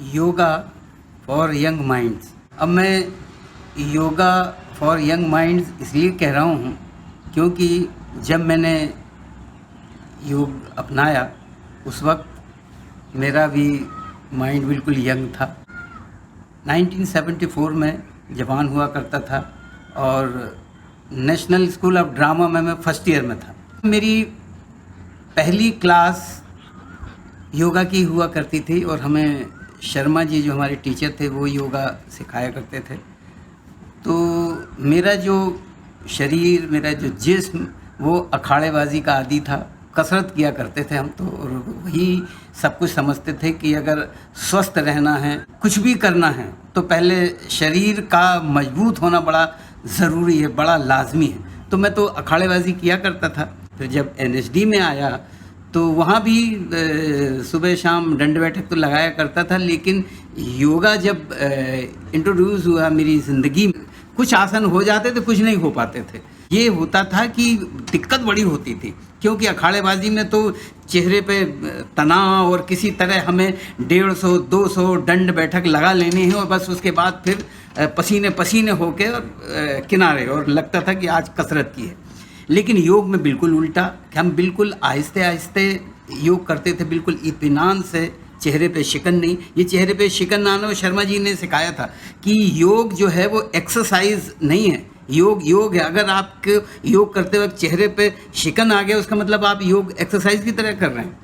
Yoga for young minds. अब मैं yoga for young minds इसलिए कह रहा हूँ क्योंकि जब मैंने योग अपनाया उस वक्त मेरा भी माइंड बिल्कुल यंग था। 1974 में जवान हुआ करता था और नेशनल स्कूल ऑफ ड्रामा में मैं फर्स्ट ईयर में था। मेरी पहली क्लास योगा की हुआ करती थी और हमें शर्मा जी जो हमारे टीचर थे वो योगा सिखाया करते थे। तो मेरा जो शरीर, मेरा जो जिस्म वो अखाड़ेबाजी का आदी था। कसरत किया करते थे हम तो, और वही सब कुछ समझते थे कि अगर स्वस्थ रहना है, कुछ भी करना है, तो पहले शरीर का मजबूत होना बड़ा ज़रूरी है, बड़ा लाजमी है। तो मैं तो अखाड़ेबाजी किया करता था। फिर जब एनएसडी में आया तो वहाँ भी सुबह शाम दंड बैठक तो लगाया करता था, लेकिन योगा जब इंट्रोड्यूस हुआ मेरी ज़िंदगी में, कुछ आसन हो जाते थे, कुछ नहीं हो पाते थे। ये होता था कि दिक्कत बड़ी होती थी, क्योंकि अखाड़ेबाजी में तो चेहरे पे तनाव और किसी तरह हमें 150-200 दंड बैठक लगा लेनी है और बस उसके बाद फिर पसीने पसीने होके और किनारे, और लगता था कि आज कसरत की है। लेकिन योग में बिल्कुल उल्टा, कि हम बिल्कुल आहिस्ते आहिस्ते योग करते थे, बिल्कुल इत्मीनान से, चेहरे पे शिकन नहीं। ये चेहरे पे शिकन नानो शर्मा जी ने सिखाया था कि योग जो है वो एक्सरसाइज नहीं है, योग है। अगर आपके योग करते वक्त चेहरे पे शिकन आ गया, उसका मतलब आप योग एक्सरसाइज की तरह कर रहे हैं।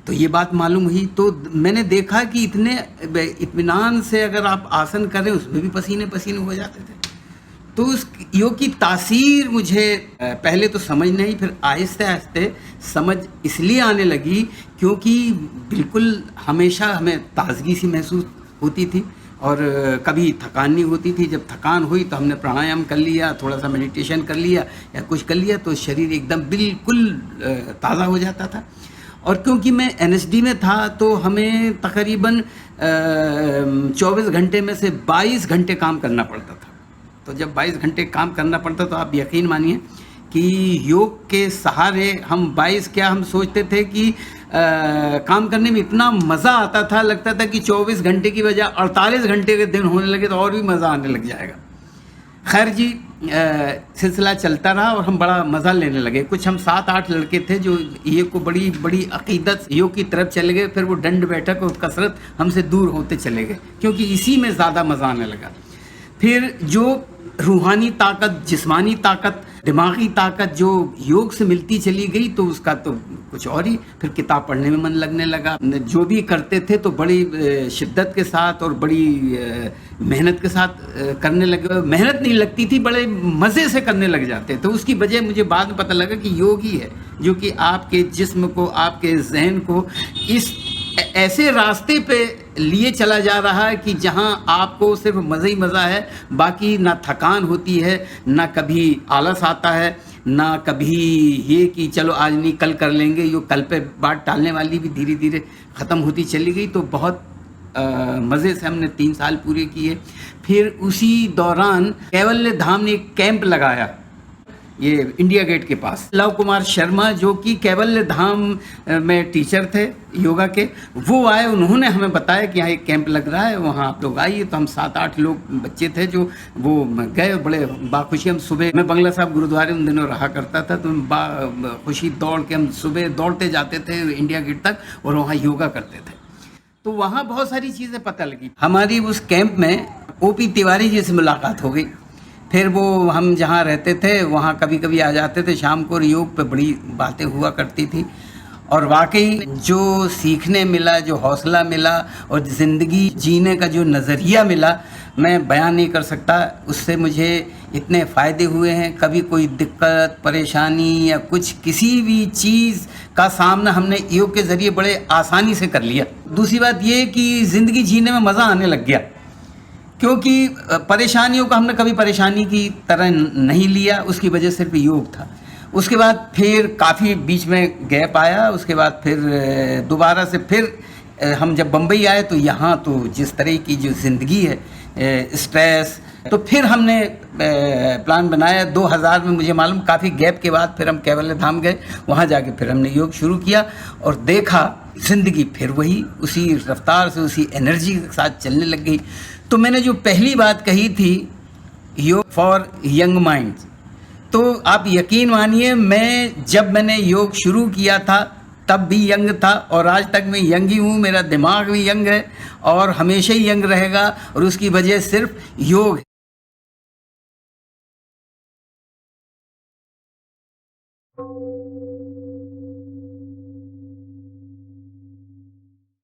तो ये बात मालूम हुई, तो मैंने देखा कि इतने इत्मीनान से अगर आप आसन कर रहे हैं, उसमें भी पसीने पसीने हो जाते थे। तो उस योग की तासीर मुझे पहले तो समझ नहीं, फिर आहिस्ते आहिस्ते समझ इसलिए आने लगी क्योंकि बिल्कुल हमेशा हमें ताजगी सी महसूस होती थी और कभी थकान नहीं होती थी। जब थकान हुई तो हमने प्राणायाम कर लिया, थोड़ा सा मेडिटेशन कर लिया या कुछ कर लिया, तो शरीर एकदम बिल्कुल ताज़ा हो जाता था। और क्योंकि मैं एनएसडी में था तो हमें तकरीबन 24 घंटे में से 22 घंटे काम करना पड़ता था। तो जब 22 घंटे काम करना पड़ता तो आप यकीन मानिए कि योग के सहारे हम 22 क्या, हम सोचते थे कि काम करने में इतना मज़ा आता था, लगता था कि 24 घंटे की बजाय 48 घंटे के दिन होने लगे तो और भी मज़ा आने लग जाएगा। खैर जी, सिलसिला चलता रहा और हम बड़ा मज़ा लेने लगे। कुछ हम 7-8 लड़के थे जो ये को बड़ी बड़ी अकीदत योग की तरफ चले गए। फिर वो दंड बैठक और कसरत हमसे दूर होते चले गए, क्योंकि इसी में ज़्यादा मज़ा आने लगा। फिर जो रूहानी ताकत, जिस्मानी ताकत, दिमागी ताकत जो योग से मिलती चली गई, तो उसका तो कुछ और ही। फिर किताब पढ़ने में मन लगने लगा। जो भी करते थे तो बड़ी शिद्दत के साथ और बड़ी मेहनत के साथ करने लगे। मेहनत नहीं लगती थी, बड़े मज़े से करने लग जाते। तो उसकी वजह मुझे बाद में पता लगा कि योग ही है जो कि आपके जिस्म को, आपके जहन को इस ऐसे रास्ते पे लिए चला जा रहा है कि जहां आपको सिर्फ मज़ा ही मज़ा है, बाकी ना थकान होती है, ना कभी आलस आता है, ना कभी ये कि चलो आज नहीं कल कर लेंगे। ये कल पे बात टालने वाली भी धीरे धीरे ख़त्म होती चली गई। तो बहुत मज़े से हमने 3 साल पूरे किए। फिर उसी दौरान कैवल्य धाम ने एक कैंप लगाया, ये इंडिया गेट के पास। लव कुमार शर्मा जो कि कैवल्य धाम में टीचर थे योगा के, वो आए। उन्होंने हमें बताया कि यहाँ एक कैंप लग रहा है, वहाँ आप लोग आइए। तो हम 7-8 लोग बच्चे थे जो वो गए। बड़े बाखुशी हम सुबह, मैं बंगला साहब गुरुद्वारे उन दिनों रहा करता था, तो बाखुशी दौड़ के हम सुबह दौड़ते जाते थे इंडिया गेट तक और वहाँ योगा करते थे। तो वहाँ बहुत सारी चीज़ें पता लगी। हमारी उस कैंप में ओपी तिवारी जी से मुलाकात हो गई। फिर वो हम जहाँ रहते थे वहाँ कभी कभी आ जाते थे शाम को, और योग पे बड़ी बातें हुआ करती थी। और वाकई जो सीखने मिला, जो हौसला मिला और ज़िंदगी जीने का जो नज़रिया मिला, मैं बयान नहीं कर सकता। उससे मुझे इतने फ़ायदे हुए हैं। कभी कोई दिक्कत, परेशानी या कुछ किसी भी चीज़ का सामना हमने योग के ज़रिए बड़े आसानी से कर लिया। दूसरी बात ये कि ज़िंदगी जीने में मज़ा आने लग गया, क्योंकि परेशानियों का हमने कभी परेशानी की तरह नहीं लिया। उसकी वजह सिर्फ योग था। उसके बाद फिर काफ़ी बीच में गैप आया। उसके बाद फिर दोबारा से फिर हम जब बम्बई आए तो यहाँ तो जिस तरह की जो ज़िंदगी है, स्ट्रेस, तो फिर हमने प्लान बनाया 2000 में। मुझे मालूम काफ़ी गैप के बाद फिर हम कैवल्य धाम गए। वहाँ जाके फिर हमने योग शुरू किया और देखा ज़िंदगी फिर वही उसी रफ्तार से, उसी एनर्जी के साथ चलने लग गई। तो मैंने जो पहली बात कही थी, योग फॉर यंग माइंड्स, तो आप यकीन मानिए जब मैंने योग शुरू किया था तब भी यंग था, और आज तक मैं यंग ही हूँ। मेरा दिमाग भी यंग है और हमेशा ही यंग रहेगा, और उसकी वजह सिर्फ योग है।